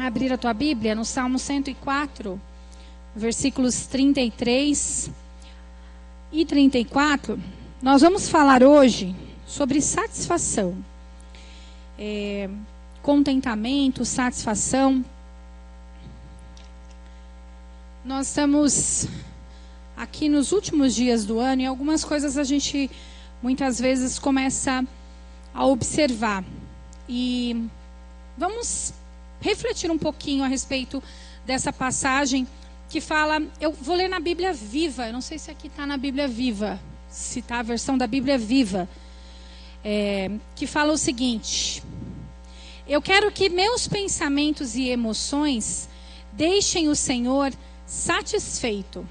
abrir a tua Bíblia no Salmo 104, versículos 33 e 34, nós vamos falar hoje sobre satisfação, contentamento, satisfação. Nós estamos aqui nos últimos dias do ano e algumas coisas a gente muitas vezes começa a observar. E vamos refletir um pouquinho a respeito dessa passagem que fala, eu vou ler na Bíblia Viva, eu não sei se aqui está na Bíblia Viva, se está a versão da Bíblia Viva, que fala o seguinte: eu quero que meus pensamentos e emoções deixem o Senhor satisfeito,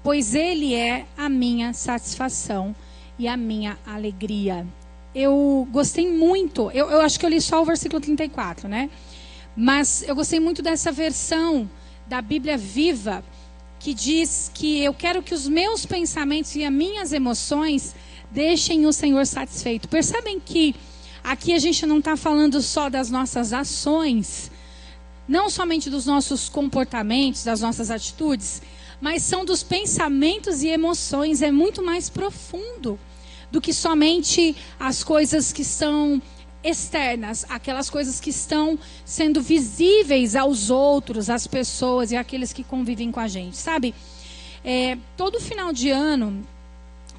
pois Ele é a minha satisfação e a minha alegria. Eu gostei muito, eu acho que eu li só o versículo 34, né? Mas eu gostei muito dessa versão da Bíblia Viva, que diz que eu quero que os meus pensamentos e as minhas emoções deixem o Senhor satisfeito. Percebem que aqui a gente não está falando só das nossas ações, não somente dos nossos comportamentos, das nossas atitudes, mas são dos pensamentos e emoções. É muito mais profundo do que somente as coisas que são externas, aquelas coisas que estão sendo visíveis aos outros, às pessoas e àqueles que convivem com a gente, sabe? Todo final de ano,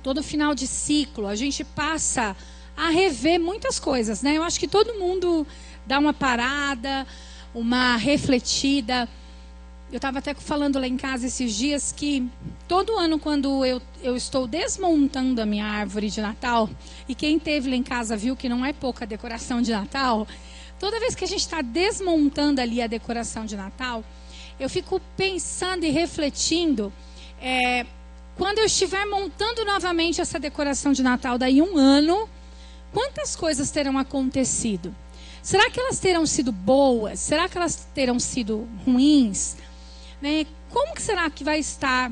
todo final de ciclo, a gente passa a rever muitas coisas, né? Eu acho que todo mundo dá uma parada, uma refletida. Eu estava até falando lá em casa esses dias que todo ano quando eu estou desmontando a minha árvore de Natal, e quem teve lá em casa viu que não é pouca decoração de Natal, toda vez que a gente está desmontando ali a decoração de Natal, eu fico pensando e refletindo, quando eu estiver montando novamente essa decoração de Natal daí um ano, quantas coisas terão acontecido? Será que elas terão sido boas? Será que elas terão sido ruins? Né? Como que será que vai estar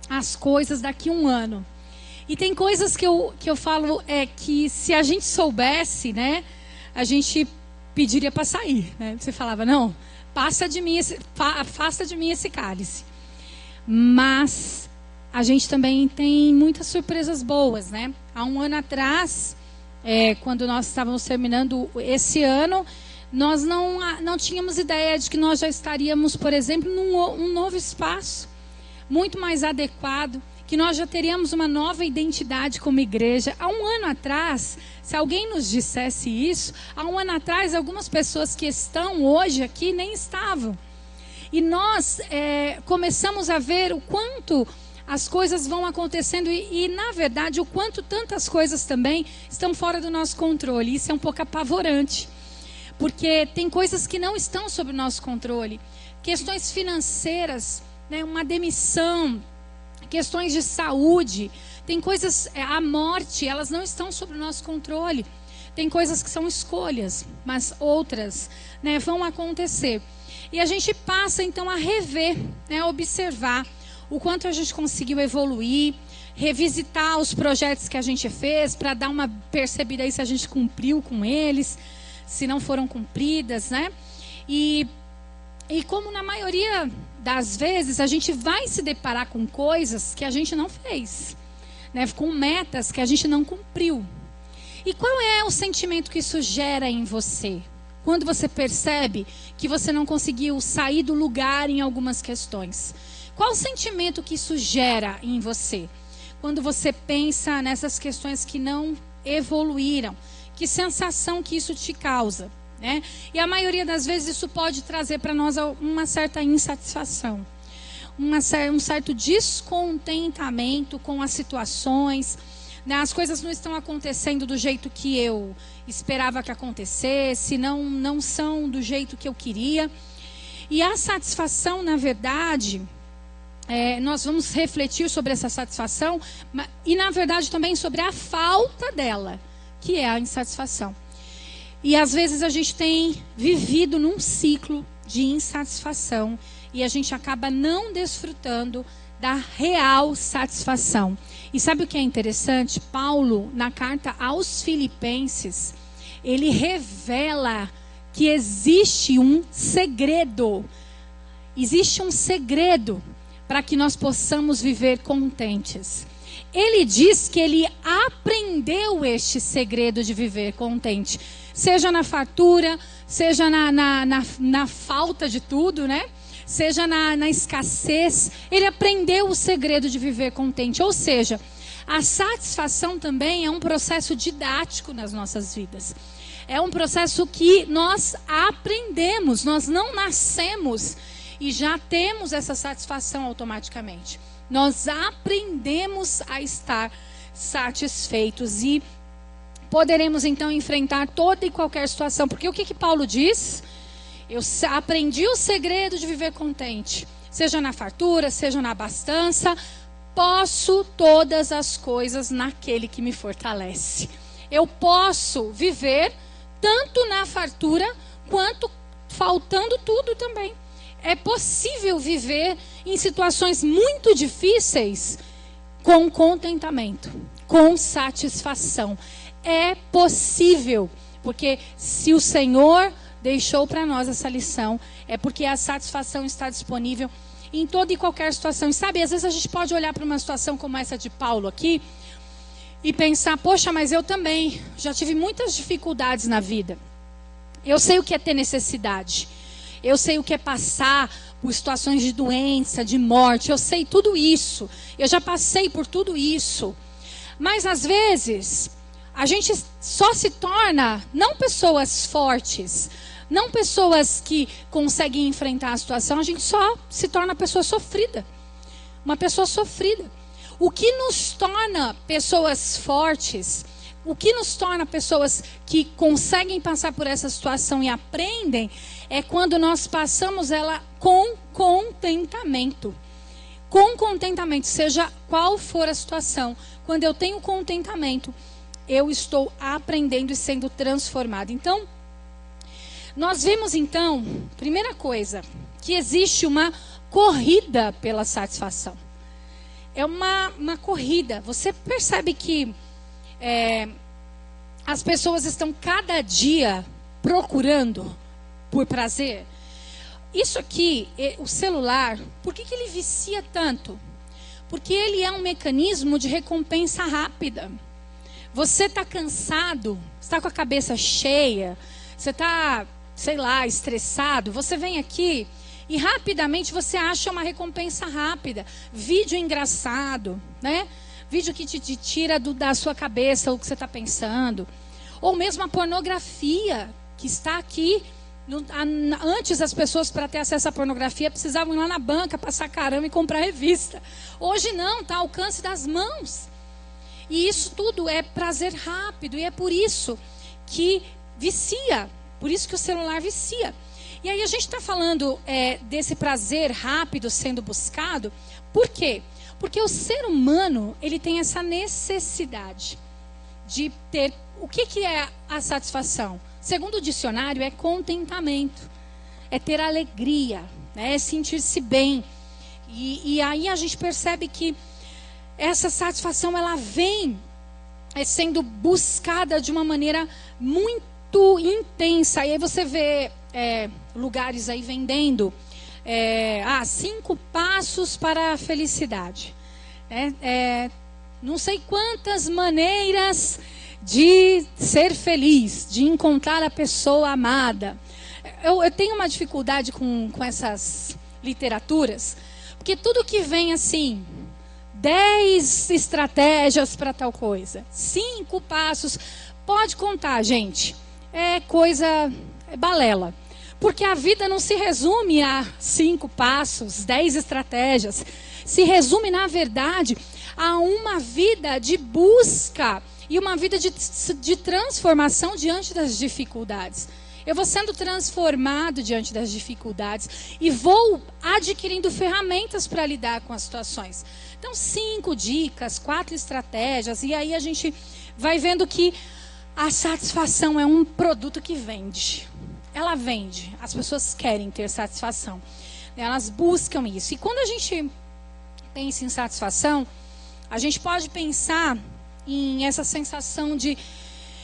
as coisas daqui a um ano? E tem coisas que eu falo que se a gente soubesse, né, a gente pediria para sair, né? Você falava, não, afasta de mim esse cálice. Mas a gente também tem muitas surpresas boas, né? Há um ano atrás, quando nós estávamos terminando esse ano, nós não tínhamos ideia de que nós já estaríamos, por exemplo, num novo espaço, muito mais adequado, que nós já teríamos uma nova identidade como igreja. Há um ano atrás, se alguém nos dissesse isso, há um ano atrás, algumas pessoas que estão hoje aqui nem estavam. E nós começamos a ver o quanto as coisas vão acontecendo e, na verdade, o quanto tantas coisas também estão fora do nosso controle. Isso é um pouco apavorante. Porque tem coisas que não estão sob o nosso controle. Questões financeiras, né, uma demissão, questões de saúde. Tem coisas, a morte, elas não estão sob o nosso controle. Tem coisas que são escolhas, mas outras, né, vão acontecer. E a gente passa então a rever, né, a observar o quanto a gente conseguiu evoluir, revisitar os projetos que a gente fez para dar uma percebida aí se a gente cumpriu com eles, se não foram cumpridas, né? E como na maioria das vezes a gente vai se deparar com coisas que a gente não fez, né? Com metas que a gente não cumpriu. E qual é o sentimento que isso gera em você? Quando você percebe que você não conseguiu sair do lugar em algumas questões. Qual o sentimento que isso gera em você? Quando você pensa nessas questões que não evoluíram. Que sensação que isso te causa, né? E a maioria das vezes isso pode trazer para nós uma certa insatisfação, um certo descontentamento com as situações, né? As coisas não estão acontecendo do jeito que eu esperava que acontecesse, não são do jeito que eu queria. E a satisfação, na verdade, nós vamos refletir sobre essa satisfação e, na verdade, também sobre a falta dela, que é a insatisfação. E às vezes a gente tem vivido num ciclo de insatisfação e a gente acaba não desfrutando da real satisfação. E sabe o que é interessante? Paulo, na carta aos Filipenses, ele revela que existe um segredo. Existe um segredo para que nós possamos viver contentes. Ele diz que ele aprendeu este segredo de viver contente. Seja na fartura, seja na falta de tudo, né? Seja na escassez. Ele aprendeu o segredo de viver contente. Ou seja, a satisfação também é um processo didático nas nossas vidas. É um processo que nós aprendemos. Nós não nascemos e já temos essa satisfação automaticamente. Nós aprendemos a estar satisfeitos e poderemos então enfrentar toda e qualquer situação. Porque o que Paulo diz? Eu aprendi o segredo de viver contente. Seja na fartura, seja na abastança, posso todas as coisas naquele que me fortalece. Eu posso viver tanto na fartura quanto faltando tudo também. É possível viver em situações muito difíceis com contentamento, com satisfação. É possível, porque se o Senhor deixou para nós essa lição, é porque a satisfação está disponível em toda e qualquer situação. E sabe, às vezes a gente pode olhar para uma situação como essa de Paulo aqui e pensar, poxa, mas eu também já tive muitas dificuldades na vida. Eu sei o que é ter necessidade. Eu sei o que é passar por situações de doença, de morte. Eu sei tudo isso. Eu já passei por tudo isso. Mas às vezes a gente só se torna não pessoas fortes, não pessoas que conseguem enfrentar a situação. A gente só se torna pessoa sofrida. Uma pessoa sofrida. O que nos torna pessoas fortes, o que nos torna pessoas que conseguem passar por essa situação e aprendem, é quando nós passamos ela com contentamento. Com contentamento, seja qual for a situação. Quando eu tenho contentamento, eu estou aprendendo e sendo transformado. Então, nós vimos então, primeira coisa, que existe uma corrida pela satisfação. É uma corrida. Você percebe que as pessoas estão cada dia procurando por prazer? Isso aqui, o celular, por que ele vicia tanto? Porque ele é um mecanismo de recompensa rápida. Você está cansado, está com a cabeça cheia, você está, sei lá, estressado, você vem aqui e rapidamente você acha uma recompensa rápida. Vídeo engraçado, né? Vídeo que te tira da sua cabeça o que você está pensando. Ou mesmo a pornografia, que está aqui. Antes as pessoas, para ter acesso à pornografia, precisavam ir lá na banca, passar caramba e comprar revista. Hoje não, está ao alcance das mãos. E isso tudo é prazer rápido. E é por isso que vicia. Por isso que o celular vicia. E aí a gente está falando desse prazer rápido sendo buscado. Por quê? Porque o ser humano, ele tem essa necessidade de ter... O que é a satisfação? Segundo o dicionário, é contentamento. É ter alegria, né? É sentir-se bem. E aí a gente percebe que essa satisfação, ela vem sendo buscada de uma maneira muito intensa. E aí você vê lugares aí vendendo 5 passos para a felicidade. Não sei quantas maneiras de ser feliz, de encontrar a pessoa amada. Eu tenho uma dificuldade com essas literaturas, porque tudo que vem assim, 10 estratégias para tal coisa, 5 passos, pode contar, gente, é balela. Porque a vida não se resume a 5 passos, 10 estratégias. Se resume, na verdade, a uma vida de busca e uma vida de transformação diante das dificuldades. Eu vou sendo transformado diante das dificuldades e vou adquirindo ferramentas para lidar com as situações. Então, 5 dicas, 4 estratégias, e aí a gente vai vendo que a satisfação é um produto que vende. Ela vende, as pessoas querem ter satisfação, elas buscam isso. E quando a gente pensa em satisfação, a gente pode pensar em essa sensação de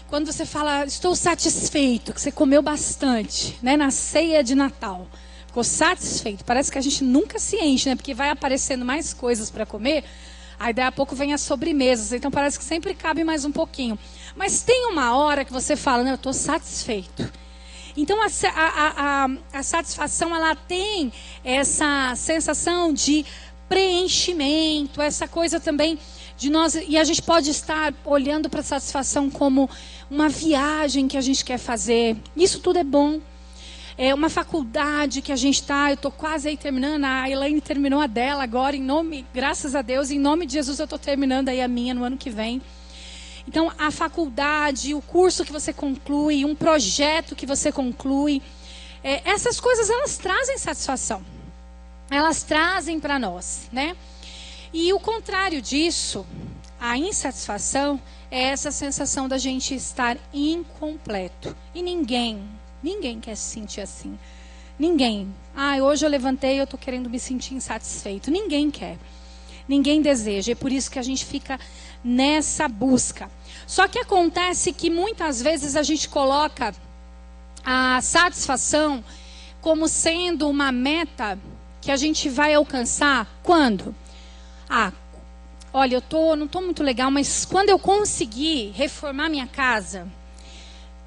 quando você fala, estou satisfeito, que você comeu bastante, né? Na ceia de Natal. Ficou satisfeito. Parece que a gente nunca se enche, né? Porque vai aparecendo mais coisas para comer. Aí daí a pouco vem as sobremesas. Então parece que sempre cabe mais um pouquinho. Mas tem uma hora que você fala, eu estou satisfeito. Então a satisfação, ela tem essa sensação de preenchimento, essa coisa também de nós. E a gente pode estar olhando para a satisfação como uma viagem que a gente quer fazer. Isso tudo é bom. É uma faculdade que a gente está, eu estou quase aí terminando, a Elaine terminou a dela agora, graças a Deus, em nome de Jesus eu estou terminando aí a minha no ano que vem. Então, a faculdade, o curso que você conclui, um projeto que você conclui, essas coisas, elas trazem satisfação. Elas trazem para nós, né? E o contrário disso, a insatisfação, é essa sensação da gente estar incompleto. E ninguém quer se sentir assim. Ninguém. Hoje eu levantei, eu estou querendo me sentir insatisfeito. Ninguém quer. Ninguém deseja. É por isso que a gente fica nessa busca. Só que acontece que muitas vezes a gente coloca a satisfação como sendo uma meta que a gente vai alcançar quando? Olha, não estou muito legal, mas quando eu conseguir reformar minha casa,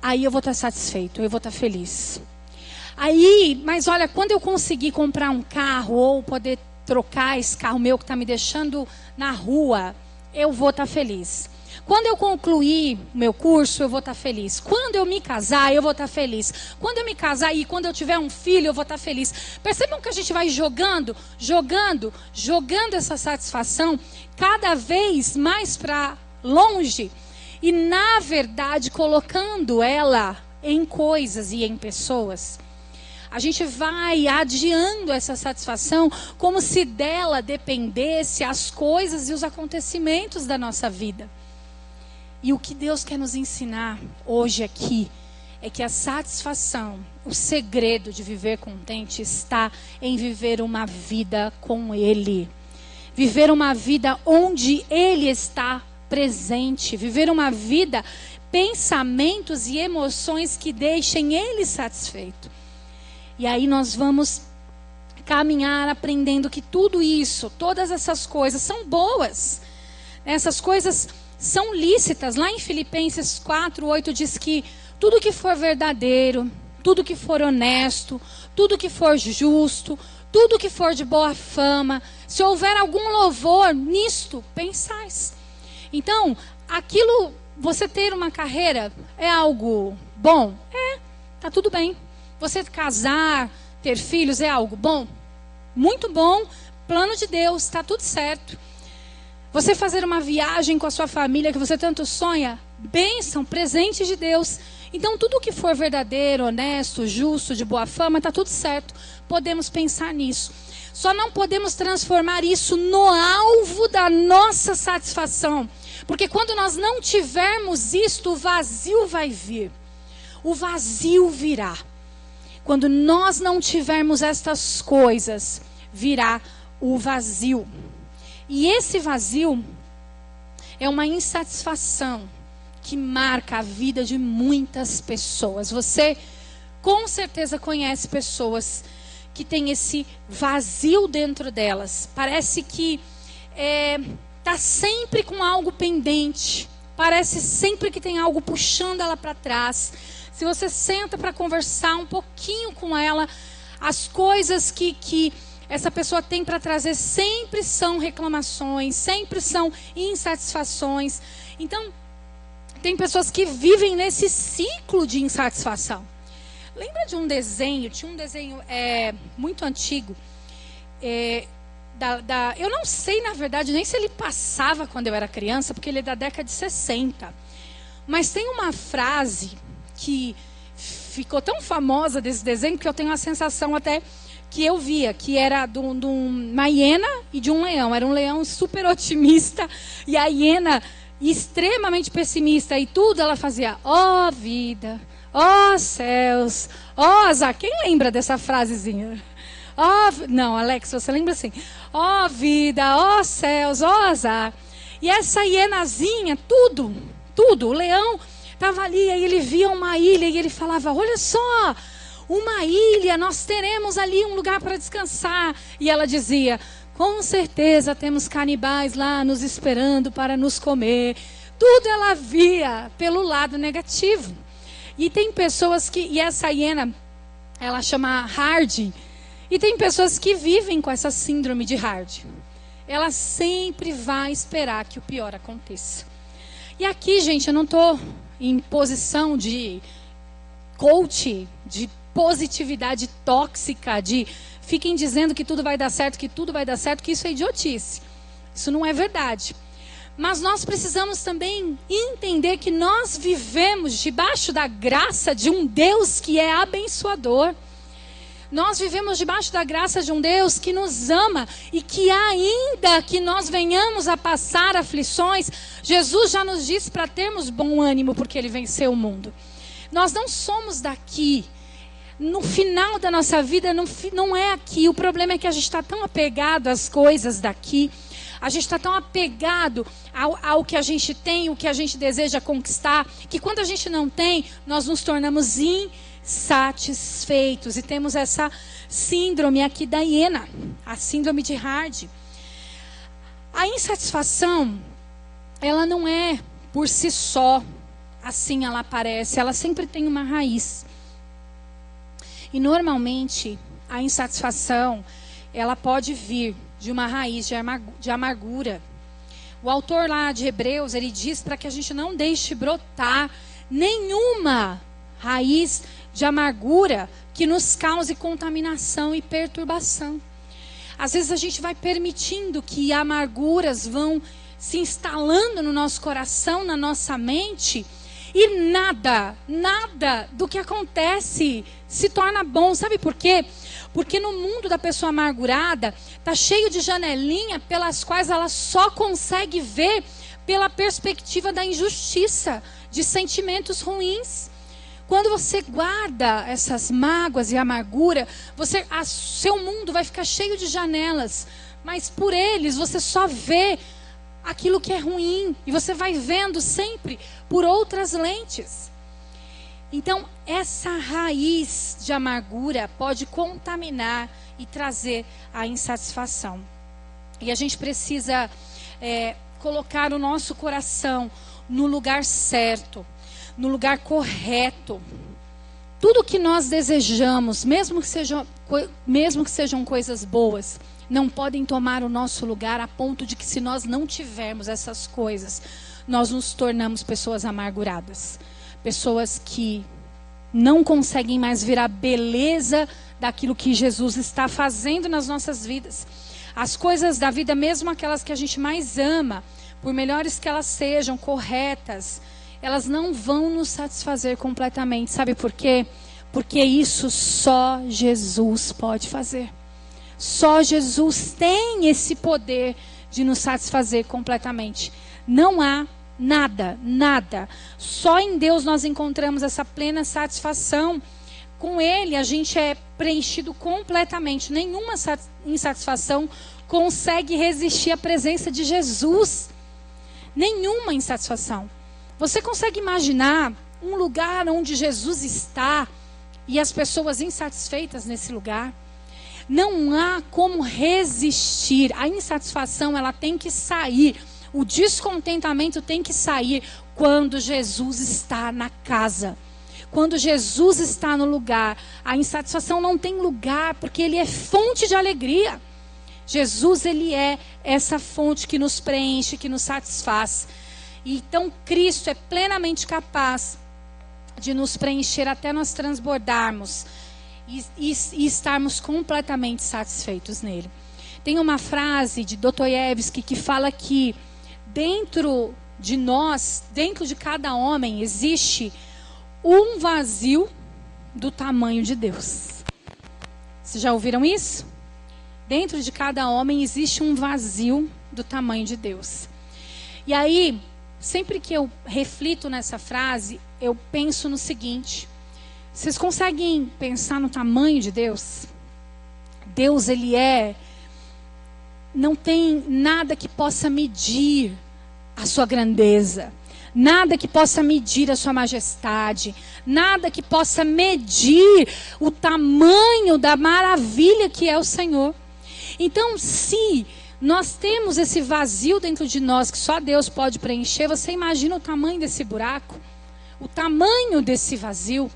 aí eu vou estar satisfeito, eu vou estar feliz. Mas olha, quando eu conseguir comprar um carro ou poder trocar esse carro meu que está me deixando na rua, eu vou estar feliz. Quando eu concluir meu curso, eu vou estar feliz. Quando eu me casar, eu vou estar feliz. Quando eu me casar e quando eu tiver um filho, eu vou estar feliz. Percebam que a gente vai jogando essa satisfação cada vez mais para longe. E, na verdade, colocando ela em coisas e em pessoas. A gente vai adiando essa satisfação como se dela dependesse as coisas e os acontecimentos da nossa vida. E o que Deus quer nos ensinar hoje aqui é que a satisfação, o segredo de viver contente está em viver uma vida com Ele. Viver uma vida onde Ele está presente. Viver uma vida, pensamentos e emoções que deixem Ele satisfeito. E aí nós vamos caminhar aprendendo que tudo isso, todas essas coisas são boas. Essas coisas são lícitas. Lá em Filipenses 4:8 diz que tudo que for verdadeiro, tudo que for honesto, tudo que for justo, tudo que for de boa fama, se houver algum louvor, nisto pensais. Então, você ter uma carreira é algo bom? Tá tudo bem. Você casar, ter filhos é algo bom? Muito bom, plano de Deus, está tudo certo. Você fazer uma viagem com a sua família que você tanto sonha, bênção, presente de Deus. Então tudo que for verdadeiro, honesto, justo, de boa fama, está tudo certo. Podemos pensar nisso. Só não podemos transformar isso no alvo da nossa satisfação. Porque quando nós não tivermos isto, o vazio vai vir. O vazio virá. Quando nós não tivermos estas coisas, virá o vazio. E esse vazio é uma insatisfação que marca a vida de muitas pessoas. Você com certeza conhece pessoas que têm esse vazio dentro delas. Parece que está sempre com algo pendente. Parece sempre que tem algo puxando ela para trás. Se você senta para conversar um pouquinho com ela, as coisas que essa pessoa tem para trazer sempre são reclamações, sempre são insatisfações. Então, tem pessoas que vivem nesse ciclo de insatisfação. Lembra de um desenho? Tinha um desenho muito antigo. Eu não sei, na verdade, nem se ele passava quando eu era criança, porque ele é da década de 60. Mas tem uma frase que ficou tão famosa desse desenho que eu tenho a sensação até que eu via, que era de uma hiena e de um leão. Era um leão super otimista e a hiena extremamente pessimista. E tudo ela fazia, ó vida, ó céus, ó azar. Quem lembra dessa frasezinha? Não, Alex, você lembra assim? Ó vida, ó céus, ó azar. E essa hienazinha, tudo. O leão estava ali, aí ele via uma ilha e ele falava, olha só, uma ilha, nós teremos ali um lugar para descansar. E ela dizia, com certeza temos canibais lá nos esperando para nos comer. Tudo ela via pelo lado negativo. E tem pessoas que, e essa hiena, ela chama Hard, e tem pessoas que vivem com essa síndrome de Hard. Ela sempre vai esperar que o pior aconteça. E aqui, gente, eu não estou em posição de coach, de positividade tóxica, de fiquem dizendo que tudo vai dar certo, que isso é idiotice. Isso não é verdade. Mas nós precisamos também entender que nós vivemos debaixo da graça de um Deus que é abençoador. Nós vivemos debaixo da graça de um Deus que nos ama e que ainda que nós venhamos a passar aflições, Jesus já nos disse para termos bom ânimo porque Ele venceu o mundo. Nós não somos daqui. No final da nossa vida não é aqui. O problema é que a gente está tão apegado às coisas daqui. A gente está tão apegado ao que a gente tem, o que a gente deseja conquistar, que quando a gente não tem, nós nos tornamos insatisfeitos. E temos essa síndrome aqui da hiena, a síndrome de Hard. A insatisfação, ela não é por si só, assim ela aparece, ela sempre tem uma raiz. E normalmente, a insatisfação, ela pode vir de uma raiz de amargura. O autor lá de Hebreus, ele diz para que a gente não deixe brotar nenhuma raiz de amargura que nos cause contaminação e perturbação. Às vezes a gente vai permitindo que amarguras vão se instalando no nosso coração, na nossa mente, e nada do que acontece se torna bom. Sabe por quê? Porque no mundo da pessoa amargurada, está cheio de janelinha pelas quais ela só consegue ver pela perspectiva da injustiça, de sentimentos ruins. Quando você guarda essas mágoas e amargura, seu mundo vai ficar cheio de janelas, mas por eles você só vê aquilo que é ruim, e você vai vendo sempre por outras lentes. Então, essa raiz de amargura pode contaminar e trazer a insatisfação. E a gente precisa colocar o nosso coração no lugar certo, no lugar correto. Tudo que nós desejamos, mesmo que sejam coisas boas, não podem tomar o nosso lugar, a ponto de que se nós não tivermos essas coisas, nós nos tornamos pessoas amarguradas. Pessoas que não conseguem mais ver a beleza daquilo que Jesus está fazendo nas nossas vidas. As coisas da vida, mesmo aquelas que a gente mais ama, por melhores que elas sejam, corretas, elas não vão nos satisfazer completamente. Sabe por quê? Porque isso só Jesus pode fazer. Só Jesus tem esse poder de nos satisfazer completamente. Não há nada. Só em Deus nós encontramos essa plena satisfação. Com Ele a gente é preenchido completamente. Nenhuma insatisfação consegue resistir à presença de Jesus. Nenhuma insatisfação. Você consegue imaginar um lugar onde Jesus está e as pessoas insatisfeitas nesse lugar? Não há como resistir. A insatisfação, ela tem que sair. O descontentamento tem que sair quando Jesus está na casa. Quando Jesus está no lugar. A insatisfação não tem lugar, porque Ele é fonte de alegria. Jesus, Ele é essa fonte que nos preenche, que nos satisfaz. Então, Cristo é plenamente capaz de nos preencher até nós transbordarmos e estarmos completamente satisfeitos nele. Tem uma frase de Dostoiévski que fala que dentro de nós, dentro de cada homem, existe um vazio do tamanho de Deus. Vocês já ouviram isso? Dentro de cada homem existe um vazio do tamanho de Deus. E aí, sempre que eu reflito nessa frase, eu penso no seguinte: vocês conseguem pensar no tamanho de Deus? Deus, Ele não tem nada que possa medir a sua grandeza. nada que possa medir a sua majestade, nada que possa medir o tamanho da maravilha que é o Senhor. Então, se nós temos esse vazio dentro de nós que só Deus pode preencher, você imagina o tamanho desse buraco, o tamanho desse vazio.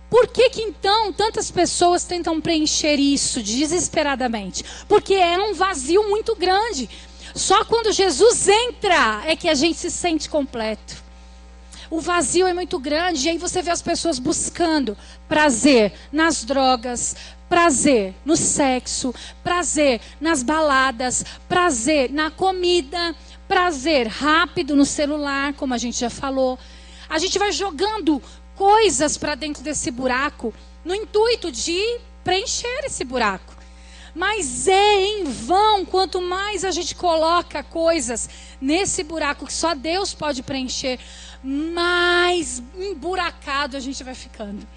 Por que então tantas pessoas tentam preencher isso desesperadamente? Porque é um vazio muito grande. Só quando Jesus entra é que a gente se sente completo. O vazio é muito grande e aí você vê as pessoas buscando prazer nas drogas, prazer no sexo, prazer nas baladas, prazer na comida, prazer rápido no celular, como a gente já falou. A gente vai jogando coisas para dentro desse buraco no intuito de preencher esse buraco. Mas é em vão, quanto mais a gente coloca coisas nesse buraco que só Deus pode preencher, mais emburacado a gente vai ficando.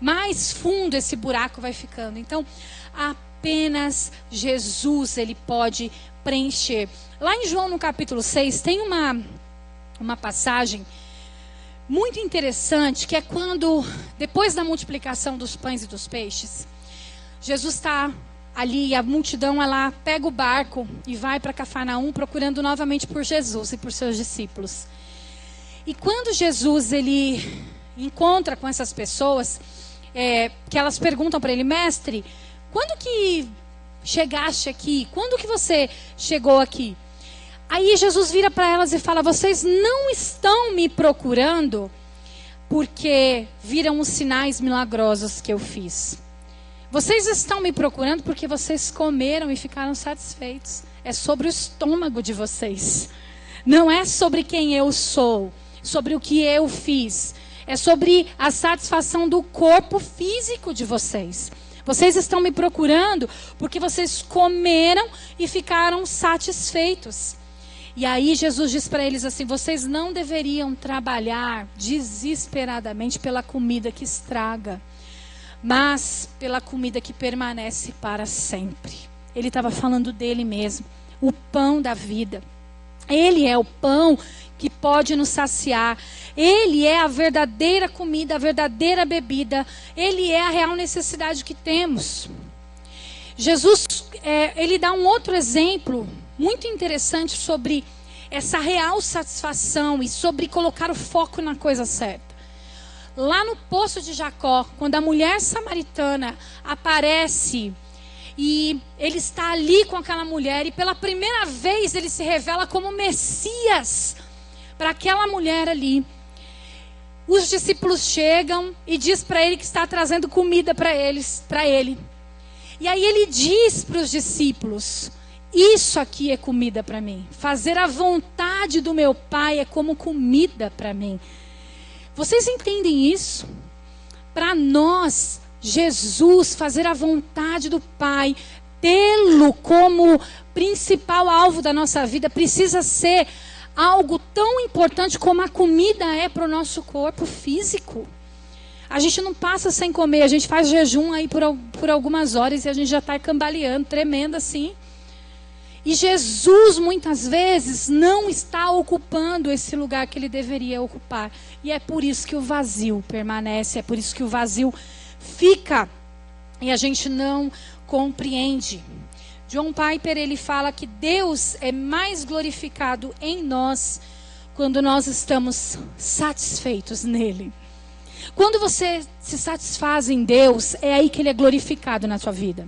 Mais fundo esse buraco vai ficando. Então, apenas Jesus, ele pode preencher. Lá em João, no capítulo 6, tem uma passagem muito interessante, que é quando, depois da multiplicação dos pães e dos peixes, Jesus está ali e a multidão, ela pega o barco e vai para Cafarnaum procurando novamente por Jesus e por seus discípulos. E quando Jesus, ele encontra com essas pessoas, que elas perguntam para ele: mestre, quando que chegaste aqui? Quando que você chegou aqui? Aí Jesus vira para elas e fala: vocês não estão me procurando porque viram os sinais milagrosos que eu fiz. Vocês estão me procurando porque vocês comeram e ficaram satisfeitos. É sobre o estômago de vocês. Não é sobre quem eu sou, sobre o que eu fiz. É sobre a satisfação do corpo físico de vocês. Vocês estão me procurando porque vocês comeram e ficaram satisfeitos. E aí Jesus diz para eles assim: vocês não deveriam trabalhar desesperadamente pela comida que estraga, mas pela comida que permanece para sempre. Ele estava falando dele mesmo, o pão da vida. Ele é o pão que pode nos saciar. Ele é a verdadeira comida, a verdadeira bebida. Ele é a real necessidade que temos. Jesus, ele dá um outro exemplo muito interessante sobre essa real satisfação e sobre colocar o foco na coisa certa. Lá no poço de Jacó, quando a mulher samaritana aparece e ele está ali com aquela mulher, e pela primeira vez ele se revela como Messias para aquela mulher ali. Os discípulos chegam e diz para ele que está trazendo comida para ele. E aí ele diz para os discípulos: isso aqui é comida para mim. Fazer a vontade do meu Pai é como comida para mim. Vocês entendem isso? Para nós, Jesus, fazer a vontade do Pai, tê-lo como principal alvo da nossa vida, precisa ser algo tão importante como a comida é para o nosso corpo físico. A gente não passa sem comer, a gente faz jejum aí por algumas horas e a gente já está cambaleando, tremendo assim. E Jesus, muitas vezes, não está ocupando esse lugar que ele deveria ocupar. E é por isso que o vazio permanece, é por isso que o vazio fica. E a gente não compreende. John Piper, ele fala que Deus é mais glorificado em nós quando nós estamos satisfeitos nele. Quando você se satisfaz em Deus, é aí que ele é glorificado na sua vida.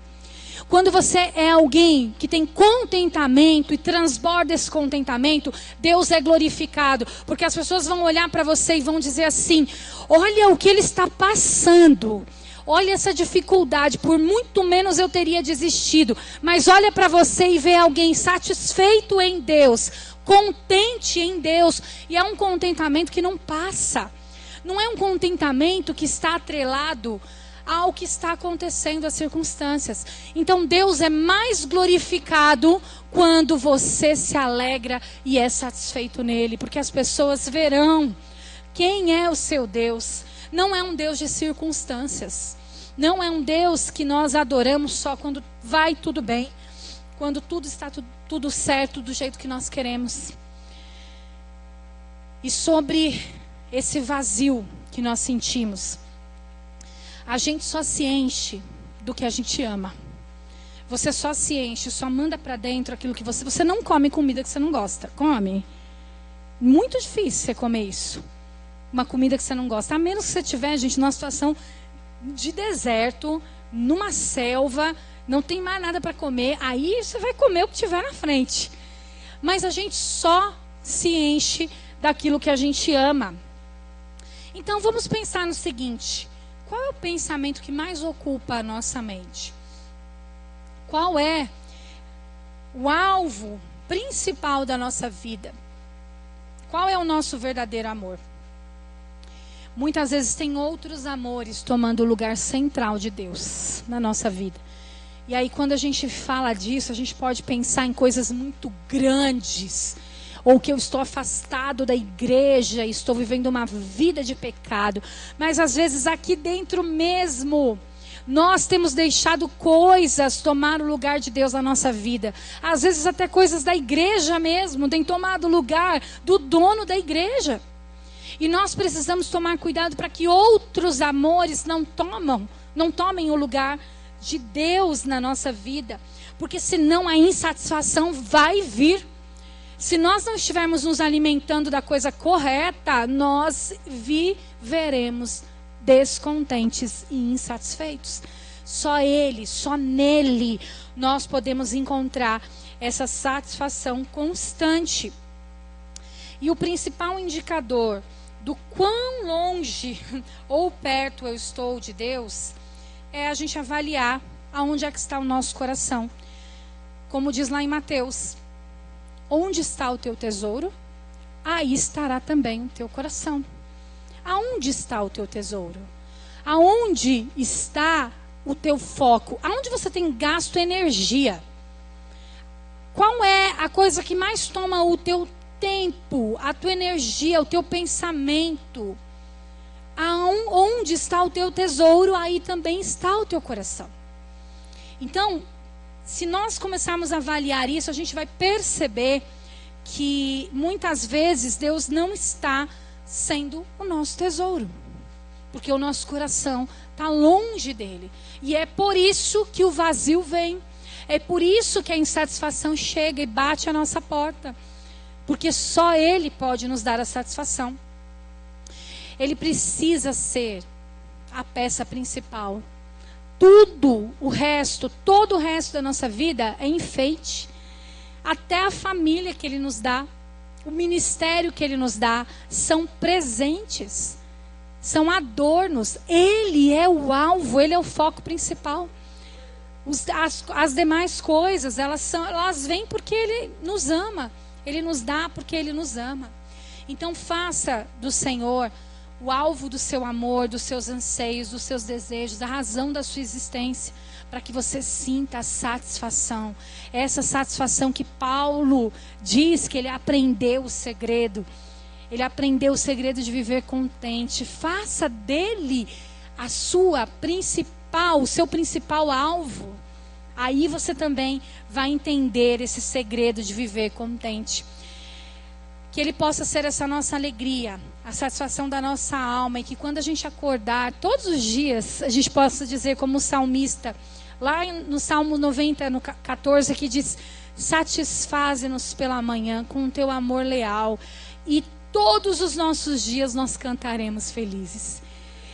Quando você é alguém que tem contentamento e transborda esse contentamento, Deus é glorificado. Porque as pessoas vão olhar para você e vão dizer assim: olha o que ele está passando. Olha essa dificuldade, por muito menos eu teria desistido. Mas olha para você e vê alguém satisfeito em Deus, contente em Deus. E é um contentamento que não passa. Não é um contentamento que está atrelado ao que está acontecendo, às circunstâncias. Então Deus é mais glorificado quando você se alegra e é satisfeito nele. Porque as pessoas verão quem é o seu Deus. Não é um Deus de circunstâncias. Não é um Deus que nós adoramos só quando vai tudo bem. Quando tudo está tudo certo do jeito que nós queremos. E sobre esse vazio que nós sentimos, a gente só se enche do que a gente ama. Você só se enche, só manda para dentro aquilo que você não come comida que você não gosta. Come. Muito difícil você comer isso. Uma comida que você não gosta. A menos que você estiver, gente, numa situação de deserto, numa selva, não tem mais nada para comer. Aí você vai comer o que tiver na frente. Mas a gente só se enche daquilo que a gente ama. Então vamos pensar no seguinte: qual é o pensamento que mais ocupa a nossa mente? Qual é o alvo principal da nossa vida? Qual é o nosso verdadeiro amor? Muitas vezes tem outros amores tomando o lugar central de Deus na nossa vida. E aí quando a gente fala disso, a gente pode pensar em coisas muito grandes. Ou que eu estou afastado da igreja, estou vivendo uma vida de pecado. Mas às vezes aqui dentro mesmo, nós temos deixado coisas tomar o lugar de Deus na nossa vida. Às vezes até coisas da igreja mesmo têm tomado o lugar do dono da igreja. E nós precisamos tomar cuidado para que outros amores não tomem o lugar de Deus na nossa vida. Porque senão a insatisfação vai vir. Se nós não estivermos nos alimentando da coisa correta, nós viveremos descontentes e insatisfeitos. Só Ele, só nele, nós podemos encontrar essa satisfação constante. E o principal indicador do quão longe ou perto eu estou de Deus é a gente avaliar aonde é que está o nosso coração. Como diz lá em Mateus: onde está o teu tesouro, aí estará também o teu coração. Aonde está o teu tesouro? Aonde está o teu foco? Aonde você tem gasto energia? Qual é a coisa que mais toma o teu tempo, a tua energia, o teu pensamento? Onde está o teu tesouro, aí também está o teu coração. Então, se nós começarmos a avaliar isso, a gente vai perceber que muitas vezes Deus não está sendo o nosso tesouro, porque o nosso coração está longe dele. E é por isso que o vazio vem, é por isso que a insatisfação chega e bate à nossa porta, porque só Ele pode nos dar a satisfação. Ele precisa ser a peça principal. Tudo o resto, todo o resto da nossa vida é enfeite. Até a família que Ele nos dá, o ministério que Ele nos dá, são presentes, são adornos. Ele é o alvo, Ele é o foco principal. As demais coisas, elas vêm porque Ele nos ama. Ele nos dá porque Ele nos ama. Então faça do Senhor o alvo do seu amor, dos seus anseios, dos seus desejos, a razão da sua existência, para que você sinta a satisfação. Essa satisfação que Paulo diz que ele aprendeu o segredo. Ele aprendeu o segredo de viver contente. Faça dele o seu principal alvo. Aí você também vai entender esse segredo de viver contente. Que Ele possa ser essa nossa alegria, a satisfação da nossa alma. E que quando a gente acordar, todos os dias, a gente possa dizer como o salmista, lá no Salmo 90, no 14, que diz: satisfaze-nos pela manhã com o teu amor leal, e todos os nossos dias nós cantaremos felizes.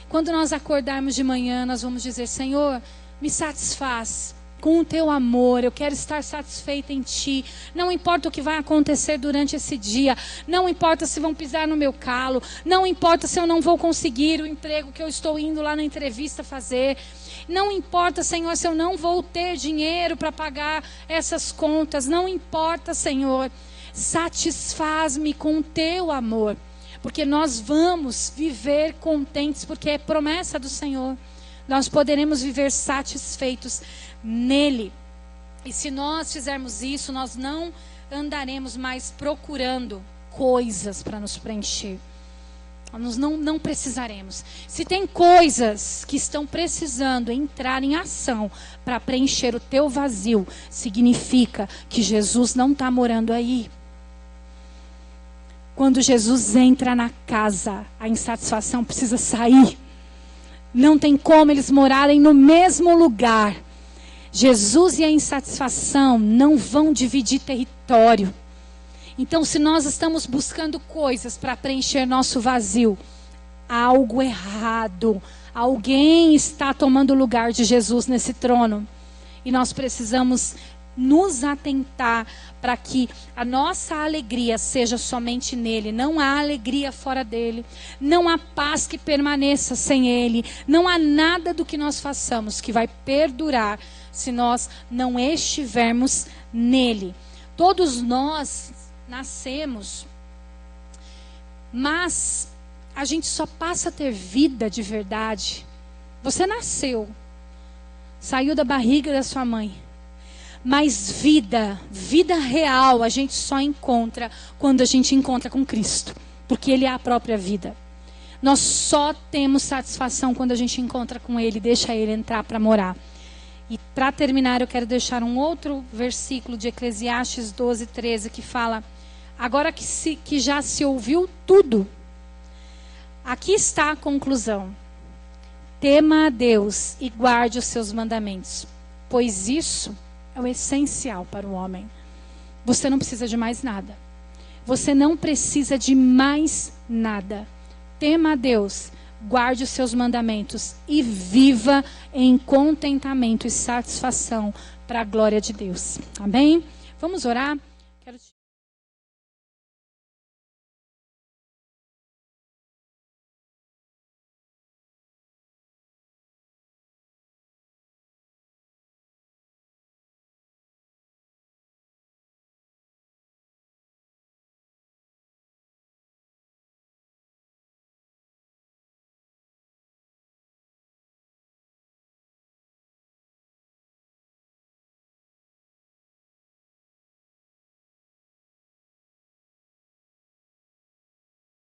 Quando nós acordarmos de manhã, nós vamos dizer: Senhor, me satisfaz com o teu amor, eu quero estar satisfeita em ti. Não importa o que vai acontecer durante esse dia, não importa se vão pisar no meu calo, não importa se eu não vou conseguir o emprego que eu estou indo lá na entrevista fazer, não importa, Senhor, se eu não vou ter dinheiro para pagar essas contas, não importa, Senhor, satisfaz-me com o teu amor, porque nós vamos viver contentes, porque é promessa do Senhor. Nós poderemos viver satisfeitos nele. E se nós fizermos isso, nós não andaremos mais procurando coisas para nos preencher. Nós não precisaremos. Se tem coisas que estão precisando entrar em ação para preencher o teu vazio, significa que Jesus não está morando aí. Quando Jesus entra na casa, a insatisfação precisa sair. Não tem como eles morarem no mesmo lugar. Jesus e a insatisfação não vão dividir território. Então, se nós estamos buscando coisas para preencher nosso vazio, há algo errado. Alguém está tomando o lugar de Jesus nesse trono. E nós precisamos nos atentar para que a nossa alegria seja somente nele. Não há alegria fora dele. Não há paz que permaneça sem ele. Não há nada do que nós façamos que vai perdurar se nós não estivermos nele. Todos nós nascemos, mas a gente só passa a ter vida de verdade. Você nasceu, saiu da barriga da sua mãe. Mas vida real, a gente só encontra quando a gente encontra com Cristo. Porque Ele é a própria vida. Nós só temos satisfação quando a gente encontra com Ele, deixa Ele entrar para morar. E para terminar, eu quero deixar um outro versículo de Eclesiastes 12, 13, que fala: agora que já se ouviu tudo, aqui está a conclusão. Tema a Deus e guarde os seus mandamentos, pois isso é o essencial para o homem. Você não precisa de mais nada. Você não precisa de mais nada. Tema a Deus, guarde os seus mandamentos e viva em contentamento e satisfação para a glória de Deus. Amém? Vamos orar?